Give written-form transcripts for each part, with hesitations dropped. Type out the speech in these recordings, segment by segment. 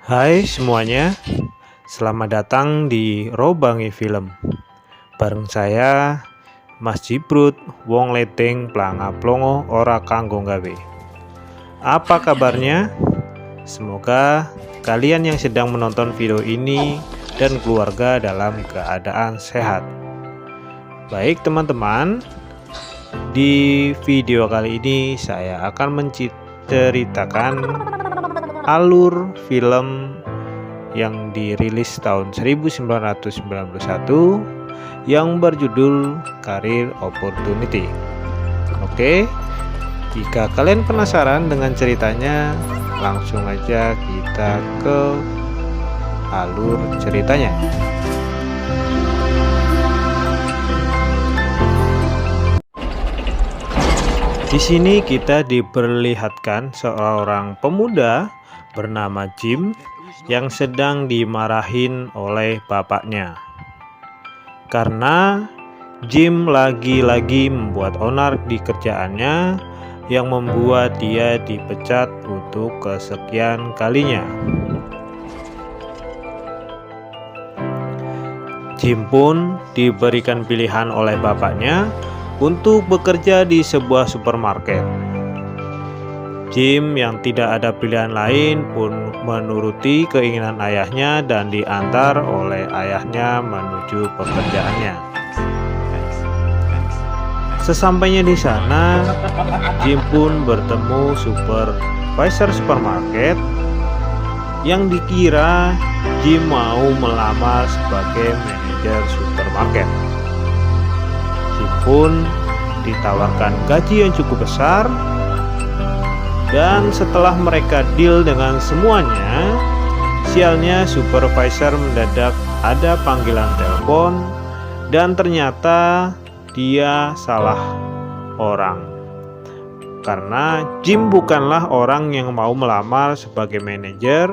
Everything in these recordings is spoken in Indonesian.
Hai semuanya, selamat datang di Robangi Film. Bareng saya, Mas Jibrut, wong ledeng planga plongo ora kanggo gawe. Apa kabarnya? Semoga kalian yang sedang menonton video ini dan keluarga dalam keadaan sehat. Baik teman-teman, di video kali ini saya akan menceritakan alur film yang dirilis tahun 1991 yang berjudul Career Opportunity. Oke, jika kalian penasaran dengan ceritanya, langsung aja kita ke alur ceritanya. Di sini kita diperlihatkan seorang pemuda bernama Jim yang sedang dimarahin oleh bapaknya karena Jim lagi-lagi membuat onar di kerjaannya yang membuat dia dipecat untuk kesekian kalinya. Jim pun diberikan pilihan oleh bapaknya untuk bekerja di sebuah supermarket. Jim yang tidak ada pilihan lain pun menuruti keinginan ayahnya dan diantar oleh ayahnya menuju pekerjaannya. Sesampainya di sana, Jim pun bertemu supervisor supermarket yang dikira Jim mau melamar sebagai manajer supermarket. Jim pun ditawarkan gaji yang cukup besar. Dan setelah mereka deal dengan semuanya, sialnya supervisor mendadak ada panggilan telepon dan ternyata dia salah orang. Karena Jim bukanlah orang yang mau melamar sebagai manajer,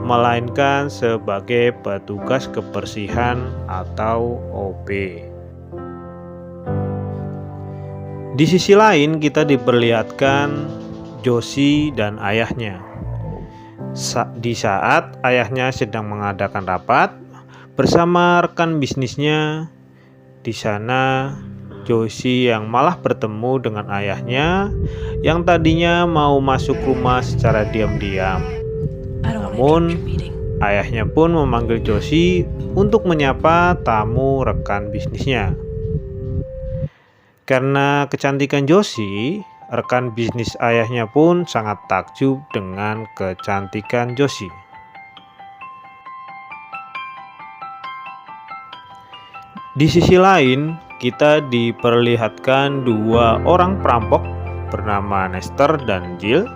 melainkan sebagai petugas kebersihan atau OB. Di sisi lain kita diperlihatkan Josie dan ayahnya. Di saat ayahnya sedang mengadakan rapat bersama rekan bisnisnya, di sana Josie yang malah bertemu dengan ayahnya yang tadinya mau masuk rumah secara diam-diam. Namun ayahnya pun memanggil Josie untuk menyapa tamu rekan bisnisnya. Karena kecantikan Josie, rekan bisnis ayahnya pun sangat takjub dengan kecantikan Josie. Di sisi lain, kita diperlihatkan dua orang perampok bernama Nestor dan Jill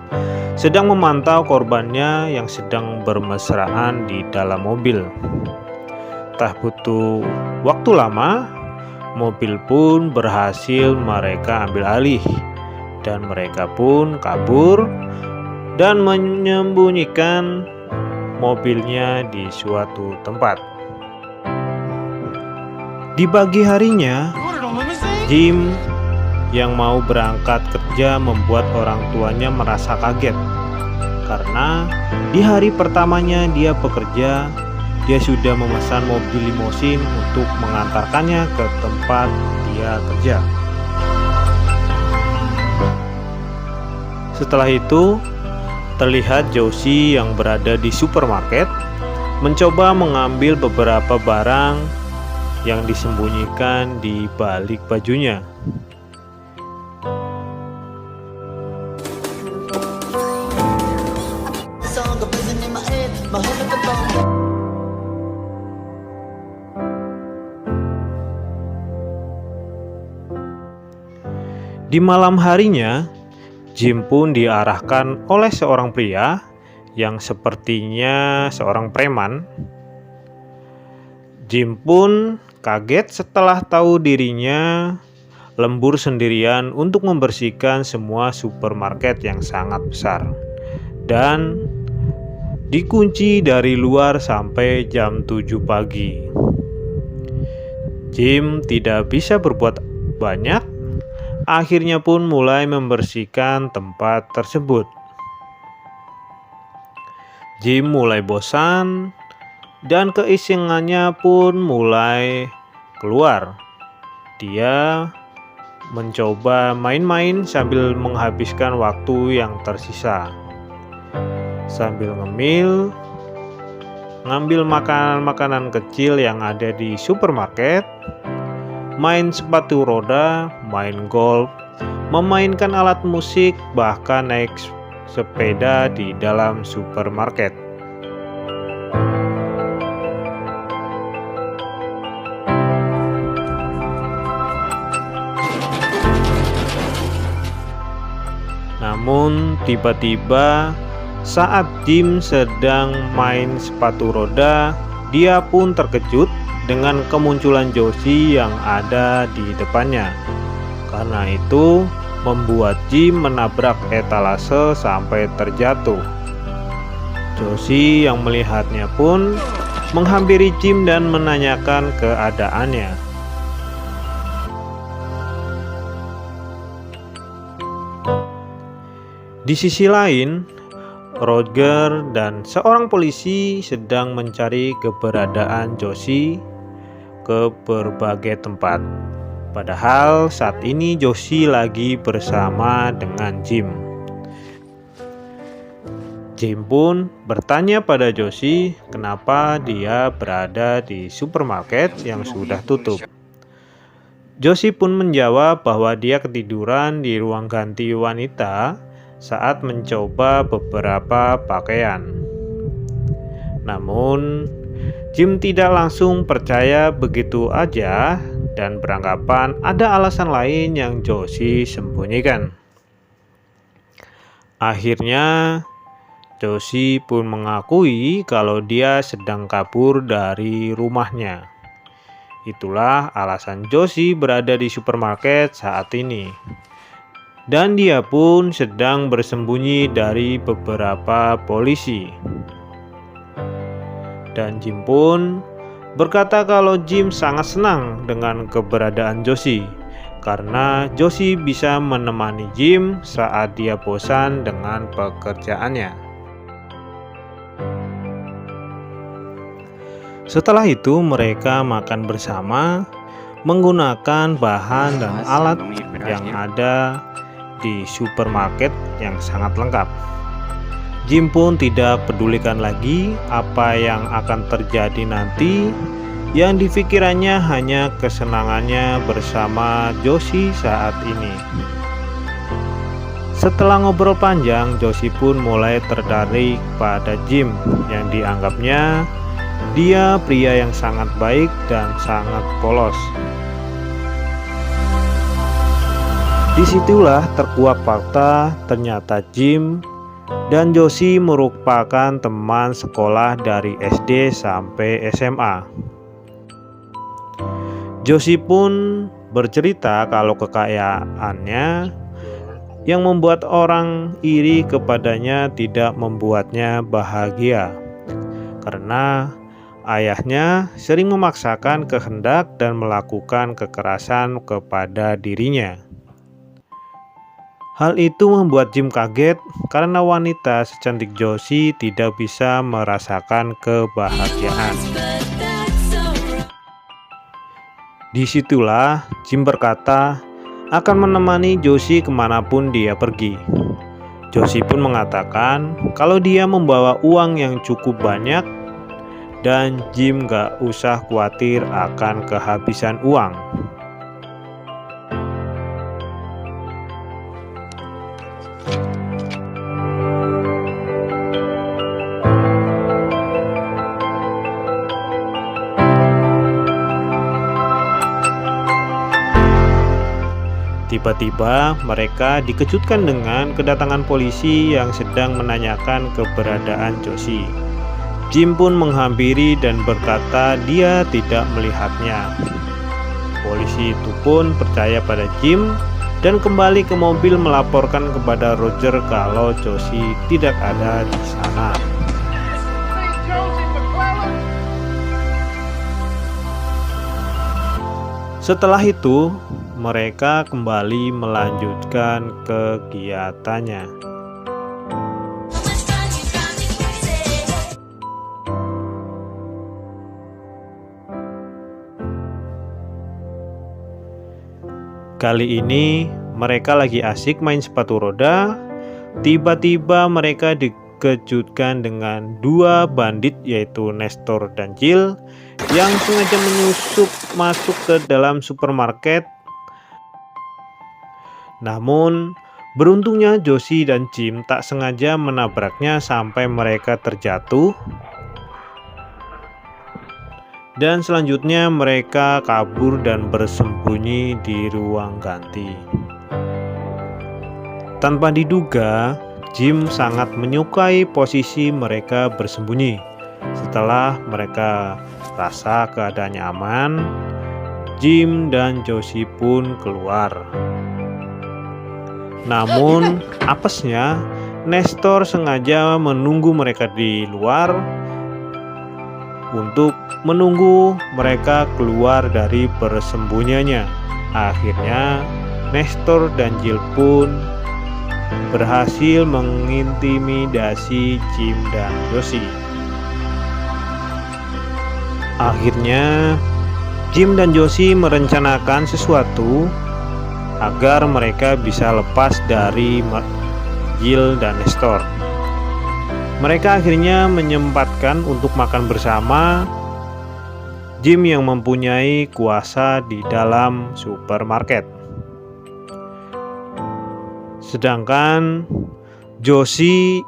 sedang memantau korbannya yang sedang bermesraan di dalam mobil. Tak butuh waktu lama, mobil pun berhasil mereka ambil alih. Dan mereka pun kabur dan menyembunyikan mobilnya di suatu tempat. Di pagi harinya, Jim yang mau berangkat kerja membuat orang tuanya merasa kaget. Karena di hari pertamanya dia bekerja, dia sudah memesan mobil limosin untuk mengantarkannya ke tempat dia kerja. Setelah itu, terlihat Josie yang berada di supermarket mencoba mengambil beberapa barang yang disembunyikan di balik bajunya. Di malam harinya, Jim pun diarahkan oleh seorang pria yang sepertinya seorang preman. Jim pun kaget setelah tahu dirinya lembur sendirian untuk membersihkan semua supermarket yang sangat besar dan dikunci dari luar sampai jam 7 pagi. Jim tidak bisa berbuat banyak. Akhirnya pun mulai membersihkan tempat tersebut. Jim mulai bosan dan keisengannya pun mulai keluar. Dia mencoba main-main sambil menghabiskan waktu yang tersisa. Sambil ngambil makanan-makanan kecil yang ada di supermarket, main sepatu roda, main golf, memainkan alat musik, bahkan naik sepeda di dalam supermarket. Namun tiba-tiba saat Jim sedang main sepatu roda, dia pun terkejut dengan kemunculan Josie yang ada di depannya. Karena itu membuat Jim menabrak etalase sampai terjatuh. Josie yang melihatnya pun menghampiri Jim dan menanyakan keadaannya. Di sisi lain, Roger dan seorang polisi sedang mencari keberadaan Josie ke berbagai tempat. Padahal saat ini Josie lagi bersama dengan Jim. Jim pun bertanya pada Josie kenapa dia berada di supermarket yang sudah tutup. Josie pun menjawab bahwa dia ketiduran di ruang ganti wanita saat mencoba beberapa pakaian. Namun, Jim tidak langsung percaya begitu aja dan beranggapan ada alasan lain yang Josie sembunyikan. Akhirnya, Josie pun mengakui kalau dia sedang kabur dari rumahnya. Itulah alasan Josie berada di supermarket saat ini. Dan dia pun sedang bersembunyi dari beberapa polisi. Dan Jim pun berkata kalau Jim sangat senang dengan keberadaan Josie karena Josie bisa menemani Jim saat dia bosan dengan pekerjaannya. Setelah itu mereka makan bersama menggunakan bahan dan alat yang ada di supermarket yang sangat lengkap. Jim pun tidak pedulikan lagi apa yang akan terjadi nanti. Yang dipikirannya hanya kesenangannya bersama Josie saat ini. Setelah ngobrol panjang, Josie pun mulai tertarik pada Jim yang dianggapnya dia pria yang sangat baik dan sangat polos. Disitulah terkuak fakta ternyata Jim dan Josie merupakan teman sekolah dari SD sampai SMA. Josie pun bercerita kalau kekayaannya yang membuat orang iri kepadanya tidak membuatnya bahagia, karena ayahnya sering memaksakan kehendak dan melakukan kekerasan kepada dirinya. Hal itu membuat Jim kaget karena wanita secantik Josie tidak bisa merasakan kebahagiaan. Disitulah Jim berkata akan menemani Josie kemanapun dia pergi. Josie pun mengatakan kalau dia membawa uang yang cukup banyak dan Jim gak usah khawatir akan kehabisan uang. Tiba-tiba mereka dikejutkan dengan kedatangan polisi yang sedang menanyakan keberadaan Josie. Jim pun menghampiri dan berkata dia tidak melihatnya. Polisi itu pun percaya pada Jim dan kembali ke mobil melaporkan kepada Roger kalau Josie tidak ada di sana. Setelah itu, mereka kembali melanjutkan kegiatannya. Kali ini mereka lagi asik main sepatu roda. Tiba-tiba mereka dikejutkan dengan dua bandit, yaitu Nestor dan Jill, yang sengaja menyusup masuk ke dalam supermarket. Namun beruntungnya Josie dan Jim tak sengaja menabraknya sampai mereka terjatuh. Dan selanjutnya mereka kabur dan bersembunyi di ruang ganti. Tanpa diduga, Jim sangat menyukai posisi mereka bersembunyi. Setelah mereka rasa keadaannya aman, Jim dan Josie pun keluar. Namun apesnya, Nestor sengaja menunggu mereka di luar untuk menunggu mereka keluar dari persembunyiannya. Akhirnya Nestor dan Jill pun berhasil mengintimidasi Jim dan Josie. Akhirnya Jim dan Josie merencanakan sesuatu agar mereka bisa lepas dari Jill dan Nestor. Mereka akhirnya menyempatkan untuk makan bersama. Jim yang mempunyai kuasa di dalam supermarket, sedangkan Josie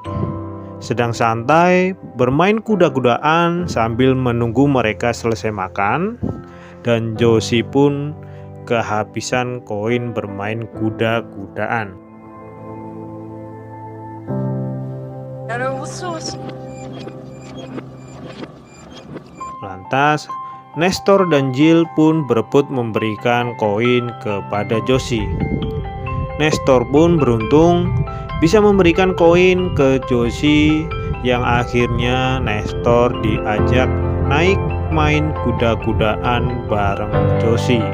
sedang santai bermain kuda-kudaan sambil menunggu mereka selesai makan. Dan Josie pun kehabisan koin bermain kuda-kudaan. Lantas Nestor dan Jill pun berebut memberikan koin kepada Josie. Nestor pun beruntung bisa memberikan koin ke Josie, yang akhirnya Nestor diajak naik main kuda-kudaan bareng Josie.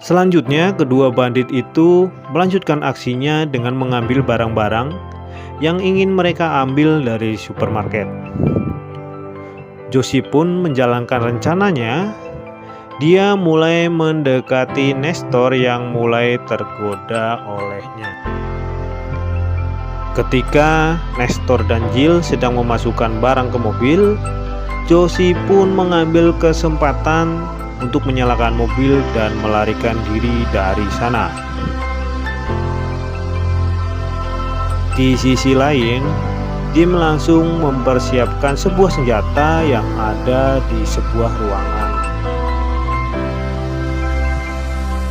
Selanjutnya kedua bandit itu melanjutkan aksinya dengan mengambil barang-barang yang ingin mereka ambil dari supermarket. Josie pun menjalankan rencananya. Dia mulai mendekati Nestor yang mulai tergoda olehnya. Ketika Nestor dan Jill sedang memasukkan barang ke mobil, Josie pun mengambil kesempatan untuk menyalakan mobil dan melarikan diri dari sana. Di sisi lain, Jim langsung mempersiapkan sebuah senjata yang ada di sebuah ruangan.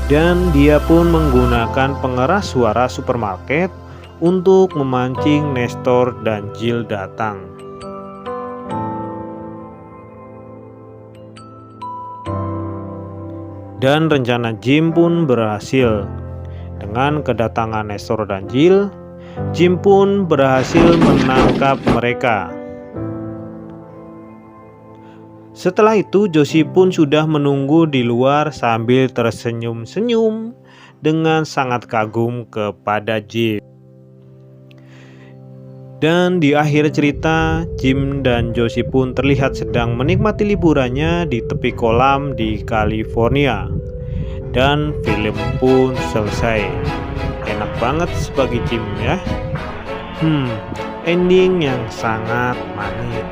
Dan dia pun menggunakan pengeras suara supermarket untuk memancing Nestor dan Jill datang. Dan rencana Jim pun berhasil. Dengan kedatangan Nestor dan Jill, Jim pun berhasil menangkap mereka. Setelah itu Josie pun sudah menunggu di luar sambil tersenyum-senyum dengan sangat kagum kepada Jim. Dan di akhir cerita, Jim dan Josie pun terlihat sedang menikmati liburannya di tepi kolam di California. Dan film pun selesai. Enak banget sebagai Jim ya. Ending yang sangat manis.